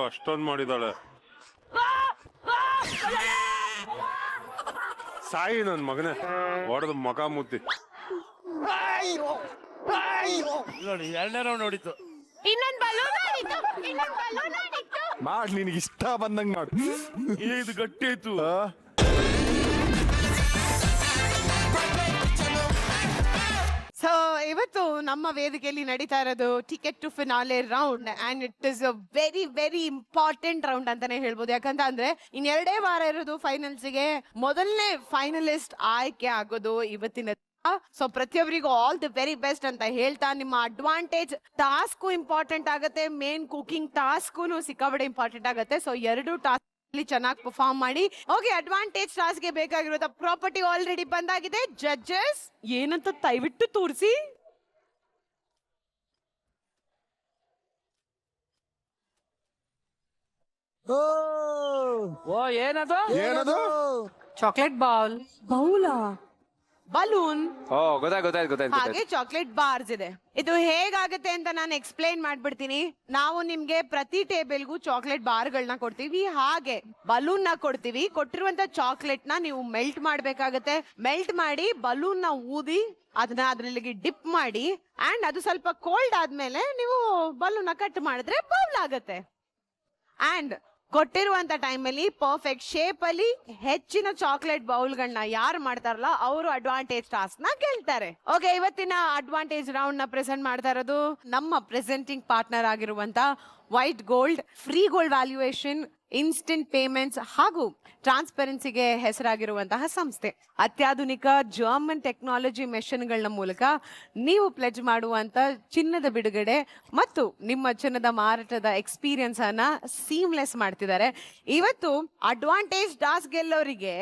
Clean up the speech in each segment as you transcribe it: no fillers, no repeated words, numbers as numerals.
ಅಷ್ಟೊಂದ್ ಮಾಡಿದಾಳೆ. ಸಾಯಿ ನನ್ ಮಗನೇ ಹೊಡೆದ ಮಗ ಮುದ್ದಿ. ನೋಡಿ 2ನೇ ರೌಂಡ್ ನೋಡಿತ್ತು. ಮಾಡ್ ನಿನ್ಗೆ ಇಷ್ಟ ಬಂದಂಗ್ ಮಾಡು. ಇದು ಗಟ್ಟಿ ಆಯ್ತು. ಸೊ ಇವತ್ತು ನಮ್ಮ ವೇದಿಕೆಯಲ್ಲಿ ನಡೀತಾ ಇರೋದು ticket to finale round and it is a very very important round ಅಂತಾನೆ ಹೇಳ್ಬೋದು. ಯಾಕಂದ್ರೆ ಇನ್ನೆರಡೇ ವಾರ ಇರೋದು ಫೈನಲ್ಸ್ಗೆ. ಮೊದಲನೇ ಫೈನಲಿಸ್ಟ್ ಆಯ್ಕೆ ಆಗೋದು ಇವತ್ತಿನ. ಸೊ ಪ್ರತಿಯೊಬ್ಬರಿಗೂ ಆಲ್ ದಿ ವೆರಿ ಬೆಸ್ಟ್ ಅಂತ ಹೇಳ್ತಾ, ನಿಮ್ಮ ಅಡ್ವಾಂಟೇಜ್ ಟಾಸ್ಕ್ ಇಂಪಾರ್ಟೆಂಟ್ ಆಗುತ್ತೆ, ಮೇನ್ ಕುಕಿಂಗ್ ಟಾಸ್ಕ್ ಸಿಕ್ಕಾಬಡೆ ಇಂಪಾರ್ಟೆಂಟ್ ಆಗುತ್ತೆ. ಸೊ 2 ಟಾಸ್ಕ್ ಚೆನ್ನಾಗಿ ಪರ್ಫಾರ್ಮ್ ಮಾಡಿ. ಓಕೆ, ಅಡ್ವಾಂಟೇಜ್ ಟಾಸ್ಕ್ ಗೆ ಬೇಕಾಗಿರೋ ಪ್ರಾಪರ್ಟಿ ಆಲ್ರೆಡಿ ಬಂದಾಗಿದೆ. ಜಡ್ಜಸ್ ಏನಂತ ದಯವಿಟ್ಟು ತೋರಿಸಿ. ಓ ಏನದು? ಏನದು? ಚಾಕ್ಲೇಟ್ ಬೌಲಾ ಬಲೂನ್ ಗೊತ್ತಾಯ್ತು. ಹಾಗೆ ಚಾಕ್ಲೇಟ್ ಬಾರ್ಸ್ ಇದೆ. ಇದು ಹೇಗಾಗುತ್ತೆ ಅಂತ ನಾನು ಎಕ್ಸ್ಪ್ಲೈನ್ ಮಾಡ್ಬಿಡ್ತೀನಿ. ನಾವು ನಿಮ್ಗೆ ಪ್ರತಿ ಟೇಬಲ್ಗೂ ಚಾಕ್ಲೇಟ್ ಬಾರ್ಗಳನ್ನ ಕೊಡ್ತೀವಿ, ಹಾಗೆ ಬಲೂನ್ ನ ಕೊಡ್ತೀವಿ. ಕೊಟ್ಟಿರುವಂತ ಚಾಕ್ಲೇಟ್ ನ ನೀವು ಮೆಲ್ಟ್ ಮಾಡ್ಬೇಕಾಗತ್ತೆ. ಮೆಲ್ಟ್ ಮಾಡಿ ಬಲೂನ್ ನ ಊದಿ ಅದನ್ನ ಅದ್ರಲ್ಲಿಗೆ ಡಿಪ್ ಮಾಡಿ ಅಂಡ್ ಅದು ಸ್ವಲ್ಪ ಕೋಲ್ಡ್ ಆದ್ಮೇಲೆ ನೀವು ಬಲೂನ್ ನ ಕಟ್ ಮಾಡಿದ್ರೆ ಬೌಲ್ ಆಗತ್ತೆ. ಅಂಡ್ ಕೊಟ್ಟಿರುವಂತ ಟೈಮಲ್ಲಿ ಪರ್ಫೆಕ್ಟ್ ಶೇಪ್ ಅಲ್ಲಿ ಹೆಚ್ಚಿನ ಚಾಕ್ಲೇಟ್ ಬೌಲ್ಗಳನ್ನ ಯಾರು ಮಾಡ್ತಾರಲ್ಲ ಅವರು ಅಡ್ವಾಂಟೇಜ್ ಟಾಸ್ಕ್ ನ ಗೆಲ್ತಾರೆ. ಓಕೆ, ಇವತ್ತಿನ ಅಡ್ವಾಂಟೇಜ್ ರೌಂಡ್ ನ ಪ್ರೆಸೆಂಟ್ ಮಾಡ್ತಾ ಇರೋದು ನಮ್ಮ ಪ್ರೆಸೆಂಟಿಂಗ್ ಪಾರ್ಟ್ನರ್ ಆಗಿರುವಂತ white gold, free gold valuation, instant payments ಹಾಗೂ ಟ್ರಾನ್ಸ್ಪರೆನ್ಸಿಗೆ ಹೆಸರಾಗಿರುವಂತಹ ಸಂಸ್ಥೆ. ಅತ್ಯಾಧುನಿಕ ಜರ್ಮನ್ ಟೆಕ್ನಾಲಜಿ ಮೆಷಿನ್ಗಳನ್ನ ಮೂಲಕ ನೀವು ಪ್ಲೆಜ್ ಮಾಡುವಂತ ಚಿನ್ನದ ಬಿಡುಗಡೆ ಮತ್ತು ನಿಮ್ಮ ಚಿನ್ನದ ಮಾರಾಟದ ಎಕ್ಸ್ಪೀರಿಯನ್ಸ್ ಅನ್ನ ಸೀಮ್ಲೆಸ್ ಮಾಡ್ತಿದ್ದಾರೆ. ಇವತ್ತು ಅಡ್ವಾಂಟೇಜ್ ಟಾಸ್ಕ್ ಗೆಲ್ಲೋರಿಗೆ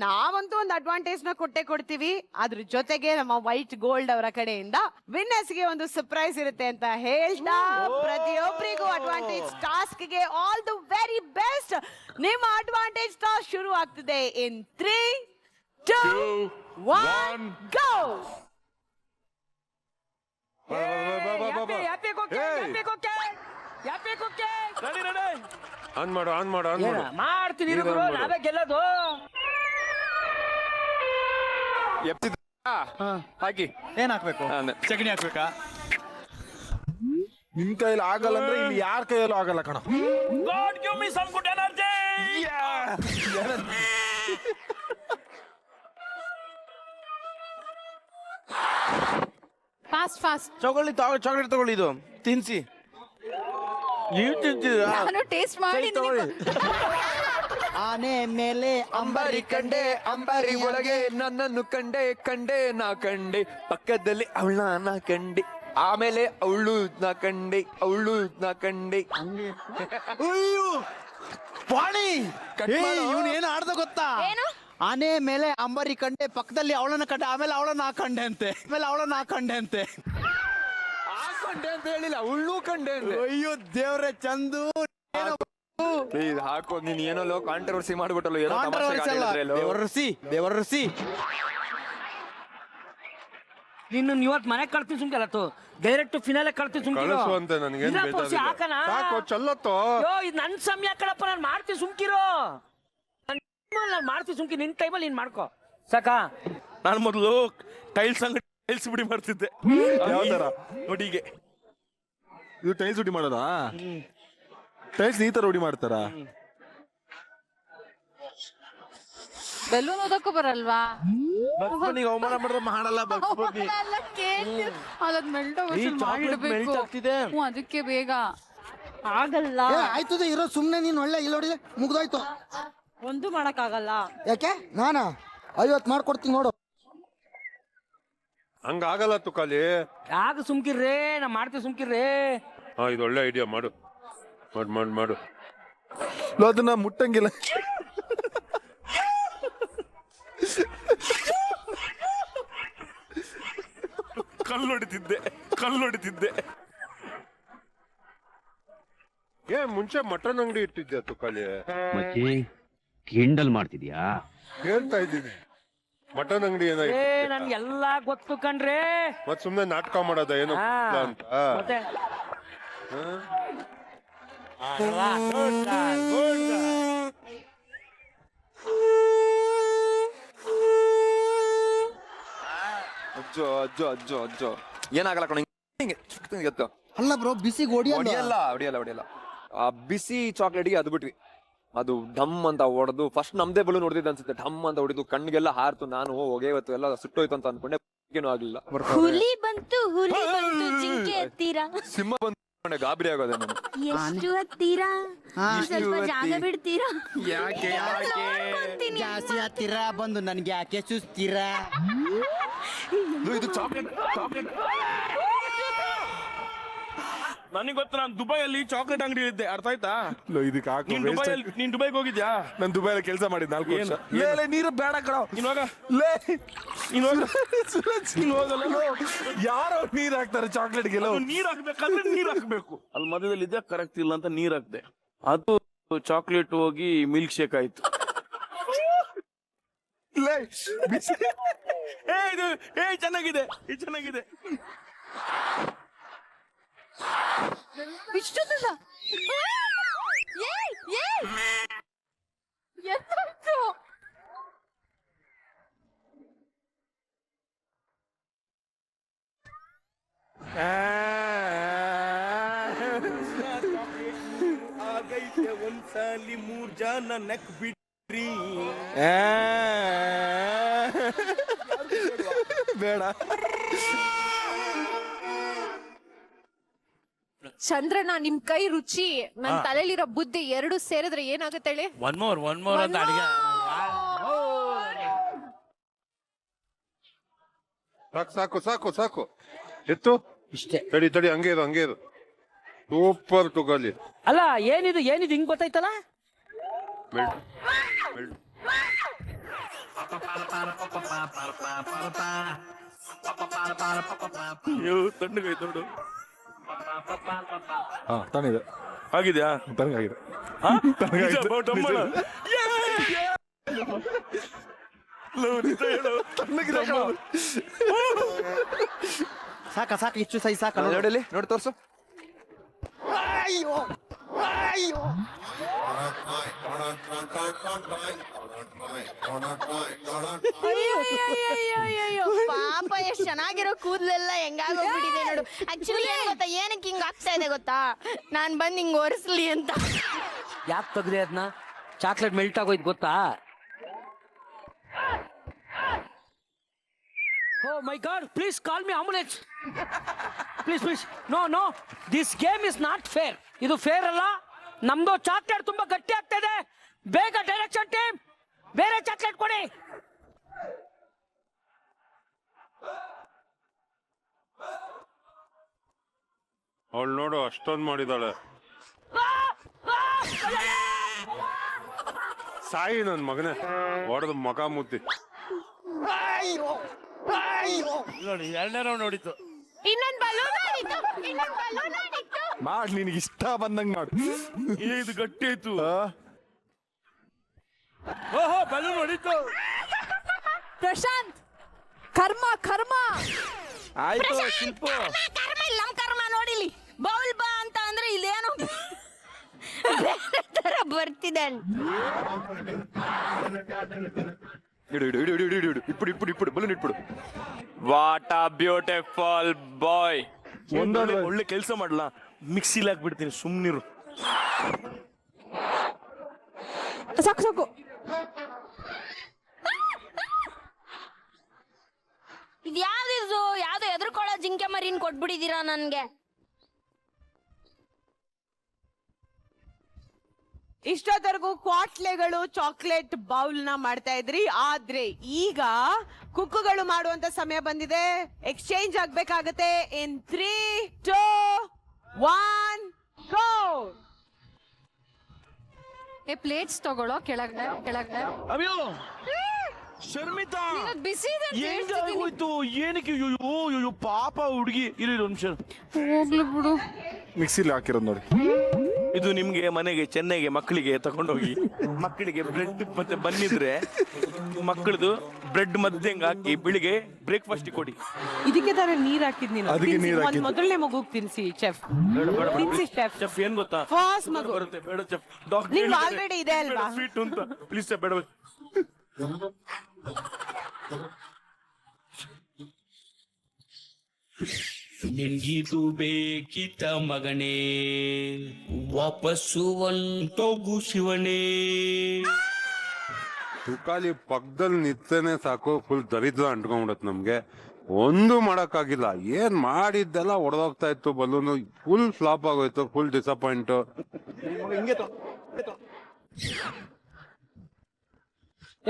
ನಾವಂತೂ ಒಂದು ಅಡ್ವಾಂಟೇಜ್ ನ ಕೊಡ್ತೀವಿ. ಅದ್ರ ಜೊತೆಗೆ ನಮ್ಮ ವೈಟ್ ಗೋಲ್ಡ್ ಅವರ ಕಡೆಯಿಂದ ವಿನ್ನರ್ಸ್ ಗೆ ಒಂದು ಸರ್ಪ್ರೈಸ್ ಇರುತ್ತೆ ಅಂತ ಹೇಳ್ತಾ ಪ್ರತಿಯೊಬ್ಬರಿಗೂ ಅಡ್ವಾಂಟೇಜ್ ಟಾಸ್ಕ್ ಗೆ ಆಲ್ ದ ವೆರಿ ಬೆಸ್ಟ್. ನಿಮ್ಮ ಅಡ್ವಾಂಟೇಜ್ ಟಾಸ್ಕ್ ಶುರು ಆಗ್ತಿದೆ ಇನ್ 3, 2, 1 ಗೋ. ಆನ್ ಮಾಡು. ಮಾಡ್ತೀನಿ ನಾವೇ ಗೆಲ್ಲೋದು. ಹಾಕಿ ಏನ್ ಹಾಕ್ಬೇಕು? ಸಗಣಿ ಹಾಕ್ಬೇಕಾ? ನಿಮ್ ಕೈಯಲ್ಲಿ ಆಗಲ್ಲ ಅಂದ್ರೆ ಇಲ್ಲಿ ಯಾರ ಕೈಯಲ್ಲೂ ಆಗಲ್ಲ ಕಣ. God give me some good energy. Fast chocolate ತಗೊಳ್ಳಿ, ಇದು ತಿನ್ಸಿ. ನೀವು ತಿಂತೀರಾ? ನಾನು ಟೇಸ್ಟ್ ಮಾಡಿ ಆನೆ ಮೇಲೆ ಅಂಬಾರಿ ಕಂಡೆ, ಅಂಬಾರಿ ಒಳಗೆ ನನ್ನನ್ನು ಕಂಡೆ ನಾ ಕಂಡೆ, ಪಕ್ಕದಲ್ಲಿ ಅವಳನ್ನ ನಾ ಕಂಡೆ, ಆಮೇಲೆ ಅವಳು ನಾ ಕಂಡೆ. ಅಯ್ಯೋ ಪಾಣಿ, ಇವನು ಏನು ಆಡ್ದ ಗೊತ್ತಾ? ಆನೆ ಮೇಲೆ ಅಂಬಾರಿ ಕಂಡೆ, ಪಕ್ಕದಲ್ಲಿ ಅವಳನ್ನ ಕಂಡೆ, ಆಮೇಲೆ ಅವಳನ್ನ ಹಾಕಂಡೆ ಅಂತೆ. ಹಾಕಂಡೆ ಅಂತ ಹೇಳಿಲ್ಲ, ಅವಳು ಕಂಡೆ ಅಂತೆ. ಅಯ್ಯೋ ದೇವ್ರೆ ಚಂದು, ಹಾಕೋ ನೀನ್ ಏನೋ ಕಾಂಟ್ರವರ್ಸಿ ಮಾಡ್ಬಿಟ್ಟಲ್ಲ. ದೇವರಸಿ ನಿನ್ನ ಇವತ್ತು ಮನೆ ಕಳ್ತೀನಿ ಸುಮ್ಕಲ್ಲ, ಡೈರೆಕ್ಟ್ ಫಿನಾಲೆ ಕಳ್ತೀನಿ ಸುಮ್ಕಿರೋ. ಕಳಿಸುವಂತೆ ನನಗೇನು ಹಾಕಣ ಸಾಕು ಚಲ್ಲತ್ತೋ. ಇದು ನನ್ ಸಮಯ ಕಣಪ್ಪ, ನಾನು ಮಾಡ್ತೀನಿ ಸುಮ್ಕಿರೋ. ನಾನು ಮಾಡ್ತೀನಿ ಸುಮ್ಕಿ, ನಿನ್ ಟೈಮಲ್ಲಿ ನೀನ್ ಮಾಡ್ಕೋ ಸಾಕಾ. ನಾನು ಮೊದಲು ಟೈಲ್ಸ್ ಅಂಗಡಿ ಟೈಲ್ಸ್ ಬಿಡಿ ಮಾಡ್ತಿದ್ದೆ. ಯಾವ ತರ ನೋಡಿ ಹೀಗೆ ಇದು ಟೈಲ್ಸ್ ಉಡಿ ಮಾಡೋದಾ? ಟೈಲ್ಸ್ ಈ ತರ ಉಡಿ ಮಾಡ್ತಾರ? ಬೆಲೂನ್ ಓದಕ್ಕೂ ಬರಲ್ವಾ? ಬಗ್ಸ್ಬನಿಗೆ ಅವಮಾನ ಮಾಡಿದ್ರೆ ಮಾಡಲ್ಲ. ಬಗ್ಸ್ಬನಿ ಅದಕ್ಕೆ ಬೇಗ ಆಗಲ್ಲ. ಆಯ್ತದೆ ಇರೋ ಸುಮ್ನೆ ನೀನ್ ಒಳ್ಳೆ ಇಲ್ಲಿ ನೋಡಿ ಮುಗ್ದೋಯ್ತು. ಒಂದು ಮಾಡಕ್ ಆಗಲ್ಲ. ಯಾಕೆ? ನಾನಾ 50 ಮಾಡ್ಕೊಡ್ತೀನಿ ನೋಡು. ಹಂಗಾಗಲ್ಲ ತುಕಾಲಿ. ಯಾಕ ಸುಮ್ಕಿರ್ರೇ, ನಾ ಮಾಡ್ತೀವಿ ಸುಮ್ಕಿರ್ರೇ. ಇದು ಒಳ್ಳೆ ಐಡಿಯಾ. ಮಾಡು. ಅದನ್ನ ಮುಟ್ಟಂಗಿಲ್ಲ. ಕಲ್ಲೊಡಿತಿದ್ದೆ. ಮುಂಚೆ ಮಟನ್ ಅಂಗಡಿ ಇಟ್ಟಿದ್ಯಾ ತುಕಾಲಿ? ಮತ್ತೆ ಕಿಂಡಲ್ ಮಾಡ್ತಿದ್ಯಾ? ಹೇಳ್ತಾ ಇದ್ದೀನಿ, ಮಟನ್ ಅಂಗಡಿ ನನ್ಗೆಲ್ಲ ಗೊತ್ತು ಕಣ್ರೆ. ಮತ್ ಸುಮ್ನೆ ನಾಟಕ ಮಾಡೋದ ಏನೋ ಅಂತ. ಅಜ್ಜೋ ಅಜ್ಜೋ ಅಜ್ಜೋ ಅಜ್ಜೋ ಏನಾಗಲ್ಲ ಕಣ ಹಿಂಗೆ ಎತ್ತು ಅಲ್ಲ ಬ್ರೋ ಬಿಸಿಗೆ ಹೊಡಿಯಲ್ಲ ಹೊಡಿಯಲ್ಲ ಹೊಡಿಯಲ್ಲ ಆ ಬಿಸಿ ಚಾಕ್ಲೇಟ್ಗೆ ಅದು ಬಿಟ್ವಿ ಅದು ಢಮ್ ಅಂತ ಹೊಡೆದು ಫಸ್ಟ್ ನಮ್ದೇ ಬಲೂನ್ ಹೊಡೆದಿದ್ದು ಅನ್ಸುತ್ತೆ ಢಮ್ ಅಂತ ಹೊಡಿದು ಕಣ್ಣಿಗೆಲ್ಲ ಹಾರ್ತು ನಾನು ಹೋಗೇ ಇವತ್ತು ಎಲ್ಲ ಸುಟ್ಟೋಯ್ತು ಅಂತ ಅನ್ಕೊಂಡೆ ಏನೂ ಆಗ್ಲಿಲ್ಲ ಹುಲಿ ಬಂತು ಜಿಂಕೆ ಹತ್ತೀರಾ ಸಿಂಹ ಬಂದು ಗಾಬರಿ ಆಗೋದೆ ನಾನು ಎಷ್ಟು ಹತ್ತೀರಾ ಸ್ವಲ್ಪ ಜಾಗ ಬಿಡ್ತೀರಾ ಯಾಕೆ ಜಾಸ್ತಿ ಹತ್ತಿರ ಬಂದು ನನ್ಗೆ ಯಾಕೆ ಚೂಸ್ತೀರಾ ಇದು ಚಾಕ್ಲೇಟ್ ನನಗೆ ಗೊತ್ತು, ನಾನು ದುಬೈಯಲ್ಲಿ ಚಾಕ್ಲೇಟ್ ಅಂಗಡಿ ಇದ್ದೆ, ಅರ್ಥ ಆಯ್ತಾ? ಇದಕ್ಕೆ ನೀನ್ ದುಬೈಗೆ ಹೋಗಿದ್ಯಾ? ನಾನು ದುಬೈಲಿ ಕೆಲಸ ಮಾಡಿದ್ 4 ವರ್ಷ. ನೀರು ಬೇಡ ಕಣ, ಯಾರೋ ನೀರ್ ಹಾಕ್ತಾರೆ ಚಾಕ್ಲೇಟ್ಗೆಲ್ಲ. ನೀರ್ ಹಾಕ್ಬೇಕಾದ್ರೆ ನೀರ್ ಹಾಕ್ಬೇಕು. ಅಲ್ಲಿ ಮಧ್ಯದಲ್ಲಿ ಇದ್ದೆ, ಕರೆಕ್ಟ್ ಇಲ್ಲ ಅಂತ ನೀರ್ ಹಾಕ್ದೆ, ಅದು ಚಾಕ್ಲೇಟ್ ಹೋಗಿ ಮಿಲ್ಕ್ ಶೇಕ್ ಆಯ್ತು. ಚೆನ್ನಾಗಿದೆ, ಇದು ಚೆನ್ನಾಗಿದೆ. ಇಷ್ಟೊಂದಲ್ಲ ಎಂತಾಯ್ತು? ಆಗೈತೆ ಒಂದ್ಸಲಿ 3 ಜನ ನೆಕ್ ಬಿಟ್ರಿ. ಬೇಡ. ಚಂದ್ರಣ್ಣ, ನಿಮ್ ಕೈ ರುಚಿ ನನ್ ತಲೆಯಲ್ಲಿರೋ ಬುದ್ಧಿ ಎರಡು ಸೇರಿದ್ರೆ ಏನಾಗುತ್ತೆ ಹೇಳಿ? ಒನ್ ಮೋರ್ ಅಂತ ಅಡಿಗೆ. ಸಾಕು ಸಾಕು ಸಾಕು ಎತ್ತು ಇಷ್ಟೇ. ತಡಿ ಹಂಗೆ ಇರು ಸೂಪರ್ ತಗೊಳ್ಳಿ. ಅಲ್ಲ ಏನಿದು ಹಿಂಗ್ ಗೊತ್ತಾಯ್ತಲ್ಲ? ತಣ್ಣಗೈತೆ ನೋಡು. ತಣ್ಣಗಿದೆ ಆಗಿದ್ಯಾ? ತಣ್ಣಗಾಗಿದೆ. ಸಾಕ ಇಷ್ಟು ಸೈ ಸಾಕ ನೋಡಲಿ, ನೋಡಿ ತೋರ್ಸು. ಪಾಪ ಎಷ್ಟ್ ಚೆನ್ನಾಗಿರೋ ಕೂದಲೆಲ್ಲ ಹೆಂಗಾಗೋಗ್ಬಿಟ್ಟಿದೆ ನೋಡು. ಆಕ್ಚುಲಿ ಏನ್ ಗೊತ್ತಾ, ಏನಕ್ಕೆ ಹಿಂಗ್ ಆಗ್ತಾ ಇದೆ ಗೊತ್ತಾ? ನಾನ್ ಬಂದ್ ಹಿಂಗ್ ಒರೆಸ್ಲಿ ಅಂತ. ಯಾಕೆ ತೆಗ್ದೆ ಅದನ್ನ? ಚಾಕ್ಲೇಟ್ ಮೆಲ್ಟ್ ಆಗೋಯ್ತು ಗೊತ್ತಾ? Oh my God! Please call me ambulance. Please. No. This game is not fair. ಇದು ಫೇರ್ ಅಲ್ಲ. ನಮ್ದು ಚಾಕ್ಲೇಟ್ ತುಂಬಾ ಗಟ್ಟಿ ಆಗ್ತಾ ಇದೆ. ಬೇಗ ಡೈರೆಕ್ಷನ್ ಟೀಮ್ ಬೇರೆ ಚಾಕ್ಲೇಟ್ ಕೊಡಿ. ಅವಳು ನೋಡು ಅಷ್ಟೊಂದು ಮಾಡಿದಾಳೆ. ಸಾಯಿ ನನ್ ಮಗನೇ ಹೊಡೆದು ಮಗ ಮುದ್ದಿ. ನೋಡಿ, 2ನೇ ರೌಂಡ್ ನೋಡಿತ್ತು. ಇನ್ನೊಂದ್ ಬಲೂನ್ ಆಡಿತ್ತು. ಮಾಡ್ ನಿನಗೆ ಇಷ್ಟ ಬಂದಂಗ್ ಮಾಡು. ಇದು ಗಟ್ಟಿ ಆಯ್ತು. ಓಹೋ, ಬಲೂನ್ ಹೊಡಿತು. ಪ್ರಶಾಂತ್, ಕರ್ಮ ಆಯ್ತು ಶಿಲ್ಪು. ನಮ್ ಕರ್ಮ ನೋಡಿಲಿ. ಬೌಲ್ ಬಾ ಅಂತ ಅಂದ್ರೆ ಇಲ್ಲೇನೋ ಬೇರೆ ತರ ಬರ್ತಿದೆ. ಇಡು ಬಲೂನ್ ಇಟ್ಬಿಡು. ವಾಟ್ ಅ ಬ್ಯೂಟಿಫುಲ್ ಬಾಯ್. ಒಳ್ಳೆ ಕೆಲಸ ಮಾಡ್ಲಾ, ಮಿಕ್ಸಿಲಿ ಹಾಕ್ಬಿಡ್ತೀನಿ, ಸುಮ್ನಿರು. ಸಾಕು. ಇದ್ಯಾವ್ದು ಎದುರ್ಕೊಳ್ಳೋ ಜಿಂಕೆ ಮರಿನ್ ಕೊಟ್ಬಿಟ್ಟಿದೀರಾ ನನ್ಗೆ. ಇಷ್ಟೊತ್ತರೆಗೂ ಕ್ವಾಟ್ಲೆಗಳು ಚಾಕ್ಲೇಟ್ ಬೌಲ್ ನ ಮಾಡ್ತಾ ಇದ್ರಿ, ಆದ್ರೆ ಈಗ ಕುಕ್ಕುಗಳು ಮಾಡುವಂತ ಸಮಯ ಬಂದಿದೆ. ಎಕ್ಸ್ಚೇಂಜ್ ಆಗ್ಬೇಕಾಗತ್ತೆ. ಇನ್ 3, 2, 1 ಗೋ. ಪ್ಲೇಟ್ಸ್ ತಗೊಳ್ಳೋ ಕೆಳಗಡೆ. ಅಯ್ಯೋ ಶರ್ಮಿತಾ, ಬಿಸಿ ಹೆಂಗಾಗೋಯ್ತು? ಏನಕ್ಕೆ? ಅಯ್ಯೋ ಪಾಪ ಹುಡುಗಿ. ಇರಿ 1 ನಿಮಿಷ. ಹೋಗ್ಲಿ ಬಿಡು. ಮಿಕ್ಸಿಲಿ ಹಾಕಿರೋದು ನೋಡಿ. ಇದು ನಿಮ್ಗೆ ಮನೆಗೆ ಚೆನ್ನೈಗೆ ಮಕ್ಕಳಿಗೆ ತಗೊಂಡೋಗಿ ಮಕ್ಕಳಿಗೆ ಬ್ರೆಡ್ ಮತ್ತೆ ಬನ್ನಿದ್ರೆ ಮಕ್ಕಳದು ಬ್ರೆಡ್ ಮಧ್ಯಂಗ್ ಹಾಕಿ ಬೆಳಿಗ್ಗೆ ಬ್ರೇಕ್ಫಾಸ್ಟ್ ಕೊಡಿ. ಇದಕ್ಕೆ ತರ ನೀರ್ ಹಾಕಿದ್ ನೀನು. ಅದಕ್ಕೆ ನೀರ್ ತಿನ್ಸಿ, ಹಾಕಿದ್ದು. ಮೊದಲನೇ ಮಗುಗ್ ತಿನ್ಸಿ ಚೆಫ್. ತಿನ್ಸಿ ಚೆಫ್. ಚೆಫ್ ಏನ್ ಗೊತ್ತಾ, ಫಸ್ಟ್ ಮಗು ಬರುತ್ತೆ ಬೇಡ ಚೆಫ್. ನಿಮ್ಗೆ already ಇದೆ ಅಲ್ವಾ? ಸ್ವೀಟ್ ಅಂತ ಪ್ಲೀಸ್ ಚೆಫ್ ಬೇಡ. ನಿನ್ಗಿದು ಬೇಕಿತ ಮಗನೇ, ವಾಪಸ್ಸು ಒಂಟೋಗು ಶಿವನೇ. ತುಕಾಲಿ ಪಕ್ಕದಲ್ಲಿ ನಿಂತೇನೆ ಸಾಕು, ಫುಲ್ ದರಿದ್ರ ಅಂಟ್ಕೊಂಡ್ಬಿಡತ್ ನಮ್ಗೆ. ಒಂದು ಮಾಡಕ್ಕಾಗಿಲ್ಲ, ಏನ್ ಮಾಡಿದ್ದೆಲ್ಲ ಹೊಡೆದೋಗ್ತಾ ಇತ್ತು. ಬಲೂನು ಫುಲ್ ಫ್ಲಾಪ್ ಆಗೋಯ್ತು, ಫುಲ್ ಡಿಸಪಾಯಿಂಟ್.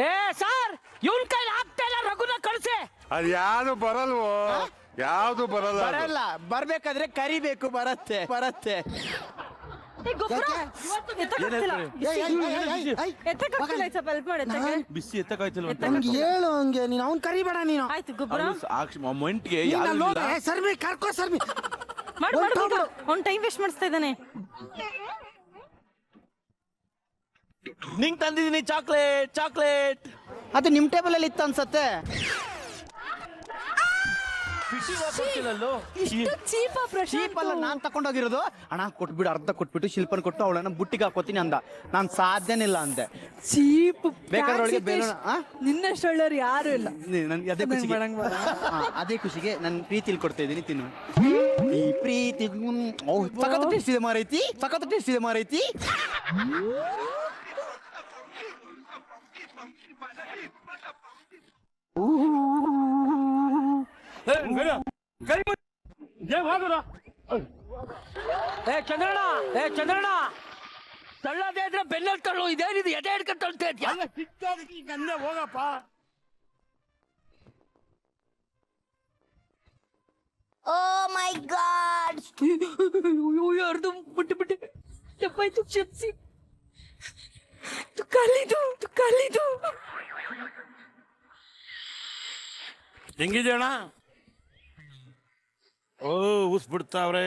ಏ ಸರ್, ಇವನ್ ಕೈಲಿ ಆಗ್ತಾ ಇಲ್ಲ, ರಘುನ ಕಳ್ಸಿ. ಅದ್ ಯಾವ್ದು ಬರಲ್ವೋ, ಯಾವ್ದು ಬರಲ್ಲ ಅದು. ಬರಲ್ಲ, ಬರ್ಬೇಕಾದ್ರೆ ಕರಿಬೇಕು. ಬರತ್ತೆ ಬರತ್ತೆ. ಬಿಸಿ ಎತ್ತಕಾಯ್ತಿಲ್ವ ನಮ್ಗೆ ಹೇಳು ಹಂಗೆ, ನೀನ್ ಅವ್ನ್ ಕರಿಬೇಡ ನೀನು. ಆಯ್ತು ಗೊಬ್ಬರ ಮೊಮೆಂಟ್ಗೆ ಸರ್ವಿ ಕರ್ಕೋ ಸರ್ವಿ. ಅವ್ನ್ ಟೈಮ್ ವೇಸ್ಟ್ ಮಾಡಿಸ್ತಾ ಇದ್ದಾನೆ. ನಿಂಗ್ ತಂದಿದೀನಿ ಚಾಕ್ಲೇಟ್. ಚಾಕ್ಲೇಟ್ ಅದು ನಿಮ್ ಟೇಬಲ್ ಅಲ್ಲಿ ಇತ್ತು ಅನ್ಸತ್ತೆ. ಚೀಪ್ ಅಲ್ಲ, ನಾನ್ ತಕೊಂಡೋಗಿರೋದು. ಹಣ ಕೊಟ್ಬಿಡು, ಅರ್ಧ ಕೊಟ್ಬಿಟ್ಟು ಶಿಲ್ಪನ್ ಕೊಟ್ಟು ಅವಳನ್ನ ಬುಟ್ಟಿಗೆ ಹಾಕೋತೀನಿ ಅಂದ. ನಾನ್ ಸಾಧ್ಯನಿಲ್ಲ ಅಂದೆ. ಚೀಪ್ ಬೇಕಾದ್ರೆ ಅವಳಿಗೆ ಬೇರೆ ನಿನ್ನಷ್ಟೊಳ್ಳೆಯವ್ರು ಯಾರು ಇಲ್ಲ. ಅದೇ ಖುಷಿಗೆ ಅದೇ ಖುಷಿಗೆ ನನ್ ಪ್ರೀತಿಲಿ ಕೊಡ್ತಾ ಇದೀನಿ, ತಿನ್ನು. ಈ ಪ್ರೀತಿ ಸಖತ್ ಟೇಸ್ಟ್ ಇದೆ ಮಾರೈತಿ, ಸಖತ್ ಟೇಸ್ಟ್ ಇದೆ ಮಾರೈತಿ. ಏ ಚಂದ್ರಣ್ಣ, ತಳ್ಳದೇ ಇದ್ರೆ ಬೆನ್ನಲ್ಲಿ ತಳ್ಳು. ಇದೇನಿದು ಎದೆ ಹಿಡ್ಕೊಂಡು ತಳ್ತಾ ಇದ್ಯಾ? ಹೋಗಪ್ಪ. ಓ ಮೈ ಗಾಡ್, ಯಾರ್ದು ಬಿಟ್ಟು ತಪ್ಪಾಯ್ತು, ಕ್ಷಮಿಸಿ. ಕಾಲಿದು ಹೆಂಗಿದೆಯಣ್ಣ? ಓ ಉಸ್ ಬಿಡ್ತಾವ್ರೆ.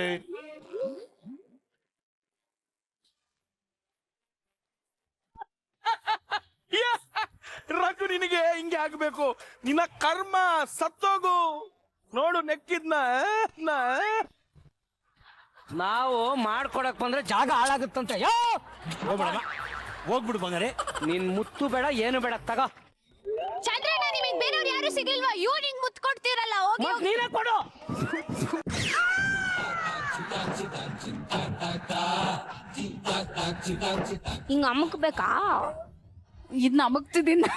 ರಘು, ನಿನಗೆ ಹಿಂಗೆ ಆಗ್ಬೇಕು. ನಿನ್ನ ಕರ್ಮ ಸತ್ತೋಗು. ನೋಡು ನೆಕ್ಕಿದ್ನ. ನಾವು ಮಾಡ್ಕೊಡಕ್ ಬಂದ್ರೆ ಜಾಗ ಹಾಳಾಗುತ್ತಂತೆ. ಹೋಗ್ಬಿಡು ಬಂಗಾರೆ. ನಿನ್ ಮುತ್ತು ಬೇಡ, ಏನು ಬೇಡ, ತಗೋ. ಚಂದ್ರಣ್ಣ, ನಿಮಗೆ ಬೇರೆಯವ್ರು ಯಾರು ಸಿಗ್ಲಿಲ್ವಾ? ಇವ್ರು ಹಿಂಗ್ ಮುತ್ ಕೊಡ್ತೀರಲ್ಲ, ಹೋಗಿ ಮತ್ತ್ ನೀನೇ ಕೊಡು. ಹಿಂಗ ಅಮಕ್ಬೇಕಾ? ಇದ್ ನಮಗ್ತಿದ್ದೀನಿ,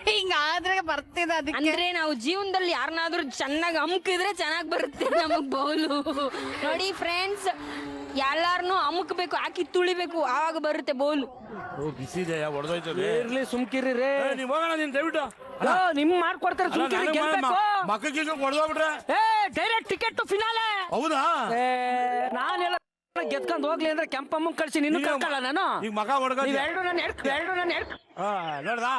ಹಿಂಗಾದ್ರೆ ಬರ್ತಿದ. ಅದಕ್ಕೆ ಅಂದ್ರೆ ನಾವು ಜೀವನದಲ್ಲಿ ಯಾರನ್ನಾದ್ರೂ ಚೆನ್ನಾಗಿ ಅಮ್ಕಿದ್ರೆ ಚೆನ್ನಾಗಿ ಬರುತ್ತೆ ನಮಗ್ ಬೌಲು. ನೋಡಿ ಫ್ರೆಂಡ್ಸ್, ಎಲ್ಲಾರನು ಅಮಕ್ಬೇಕು, ಹಾಕಿ ತುಳಿಬೇಕು, ಆವಾಗ ಬರುತ್ತೆ ಬೌಲು. ಬಿಸಿ ಇದೆಯಾ? ಹೊಡೆದೋಯ್ತದೆ. ಇರ್ಲಿ, ಸುಮ್ಕಿರಿ ರೇ. ನೀವ್ ಹೋಗೋಣ ನೀನ್ ದಯವಿಟ್ಟು. ನಿಮ್ ಮಾಡ್ಕೊಡ್ತಾರೆ, ಸುಮ್ಕಿರಿ. ಗೆಲ್ಬೇಕು. ಮಕ್ಕಳಿಗೆ ಹೊಡೆದೋಗ್ಬಿಟ್ರೆ ಡೈರೆಕ್ಟ್ ಟಿಕೆಟ್ ಟು ಫಿನಾಲೆ. ಹೌದಾ? ನಾನೆಲ್ಲ ಗೆದ್ಕೊಂಡ್ ಹೋಗ್ಲಿ ಅಂದ್ರೆ ಕೆಂಪಮ್ಮ ಕಳ್ಸಿ, ನಿನ್ನ ಕಳ್ಕೊಳ್ಳ ನಾನು. ಈಗ ಮಗ ಹೊಡ್ಕೊಂಡು ಎರಡು ನನ್ನ ನೋಡ್ದಾ